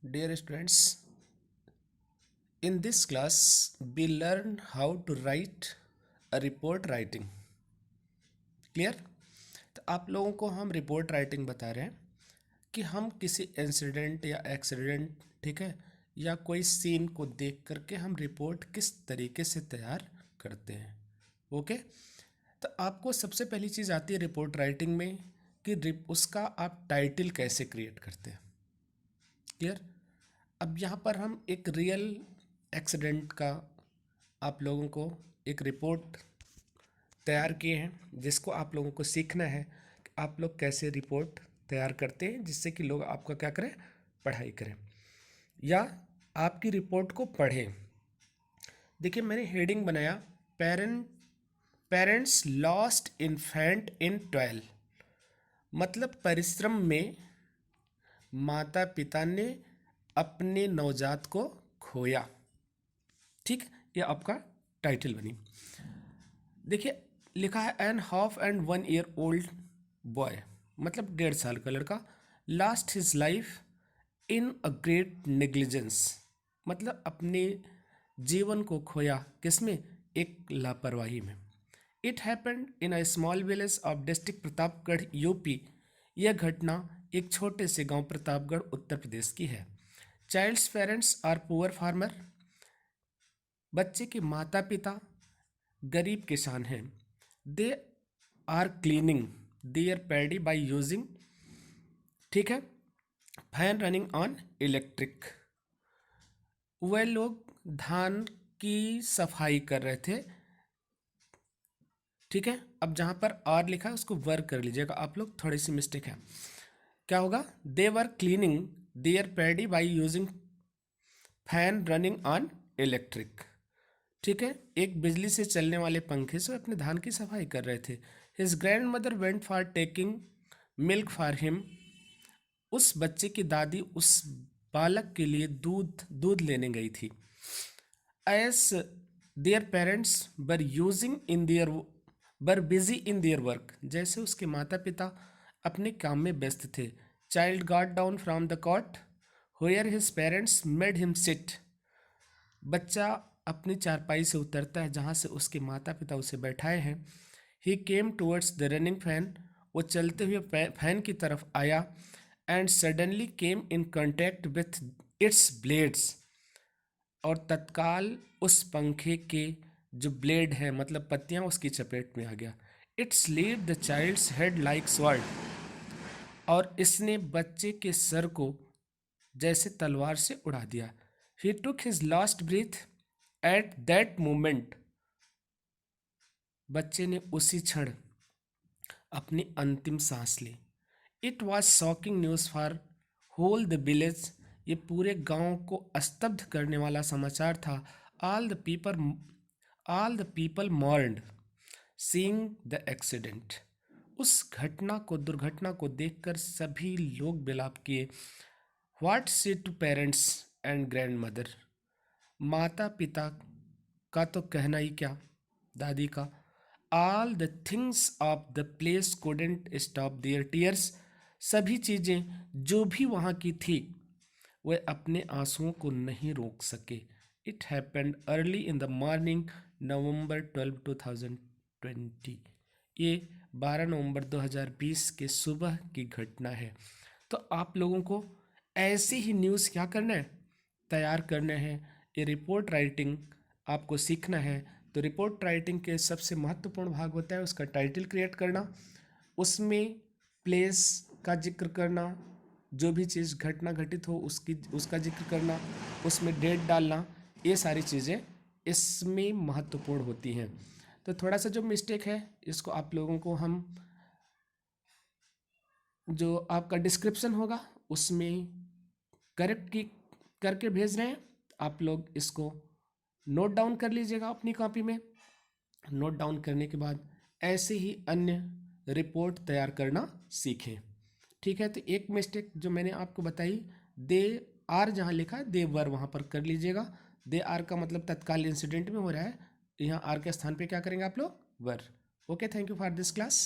Dear students, in this class we learn how to write a report writing. Clear? तो आप लोगों को हम रिपोर्ट राइटिंग बता रहे हैं कि हम किसी इंसिडेंट या एक्सीडेंट, ठीक है, या कोई सीन को देख करके हम रिपोर्ट किस तरीके से तैयार करते हैं. ओके. तो आपको सबसे पहली चीज़ आती है रिपोर्ट राइटिंग में कि उसका आप टाइटल कैसे क्रिएट करते हैं. क्लियर? अब यहाँ पर हम एक रियल एक्सीडेंट का आप लोगों को एक रिपोर्ट तैयार किए हैं जिसको आप लोगों को सीखना है कि आप लोग कैसे रिपोर्ट तैयार करते हैं जिससे कि लोग आपका क्या करें, पढ़ाई करें या आपकी रिपोर्ट को पढ़ें. देखिए मैंने हेडिंग बनाया पेरेंट्स लॉस्ट इन्फेंट इन 12, मतलब परिश्रम में माता पिता ने अपने नवजात को खोया. ठीक, ये आपका टाइटल बनी. देखिए लिखा है an half and 1 year old boy, मतलब 1.5 साल का लड़का, last his life in a great negligence, मतलब अपने जीवन को खोया किसमें, एक लापरवाही में. It happened in a small village of district Pratapgarh UP. यह घटना एक छोटे से गांव प्रतापगढ़ उत्तर प्रदेश की है. Child's parents are poor farmer, बच्चे के माता पिता गरीब किसान हैं. They are cleaning their paddy by using, ठीक है, फैन रनिंग ऑन इलेक्ट्रिक. वह लोग धान की सफाई कर रहे थे. ठीक है, अब जहां पर आर लिखा है उसको वर्क कर लीजिएगा आप लोग, थोड़ी सी मिस्टेक है. क्या होगा, they were cleaning their paddy by using fan running on electric. ठीक है, एक बिजली से चलने वाले पंखे से अपने धान की सफाई कर रहे थे. His grand mother went for taking milk for him. उस बच्चे की दादी उस बालक के लिए दूध लेने गई थी. As their parents were busy in their work, जैसे उसके माता पिता अपने काम में व्यस्त थे. Child got down from the cot where his parents made him sit. बच्चा अपनी चारपाई से उतरता है जहाँ से उसके माता पिता उसे बैठाए हैं. ही केम टूवर्ड्स द रनिंग फैन, वो चलते हुए फैन की तरफ आया. And suddenly came in contact with its blades, और तत्काल उस पंखे के जो ब्लेड है मतलब पत्तियां उसकी चपेट में आ गया. It's lead the child's head like sword, और इसने बच्चे के सर को जैसे तलवार से उड़ा दिया. He took his last breath at that moment, बच्चे ने उसी क्षण अपनी अंतिम सांस ली. It was shocking news for whole the village, ये पूरे गांव को स्तब्ध करने वाला समाचार था. All the people mourned seeing the accident. उस दुर्घटना को देखकर सभी लोग विलाप किए. What said to parents and grandmother, माता पिता का तो कहना ही क्या, दादी का. All the things of the place couldn't stop their tears, सभी चीज़ें जो भी वहाँ की थी वे अपने आंसुओं को नहीं रोक सके. It happened early in the morning November 12, 2020. ये 12 नवंबर 2020 के सुबह की घटना है. तो आप लोगों को ऐसी ही न्यूज़ क्या करना है, तैयार करना है. ये रिपोर्ट राइटिंग आपको सीखना है. तो रिपोर्ट राइटिंग के सबसे महत्वपूर्ण भाग होता है उसका टाइटल क्रिएट करना, उसमें प्लेस का जिक्र करना, जो भी चीज़ घटना घटित हो उसका जिक्र करना, उसमें डेट डालना, ये सारी चीज़ें इसमें महत्वपूर्ण होती हैं. तो थोड़ा सा जो मिस्टेक है इसको आप लोगों को हम जो आपका डिस्क्रिप्शन होगा उसमें करेक्ट की करके भेज रहे हैं. आप लोग इसको नोट डाउन कर लीजिएगा अपनी कॉपी में. नोट डाउन करने के बाद ऐसे ही अन्य रिपोर्ट तैयार करना सीखें. ठीक है, तो एक मिस्टेक जो मैंने आपको बताई, दे आर जहाँ लिखा है दे वर वहाँ पर कर लीजिएगा. दे आर का मतलब तत्काल इंसिडेंट में हो रहा है, यहाँ आर के स्थान पे क्या करेंगे आप लोग, वर. Okay, thank you for this class.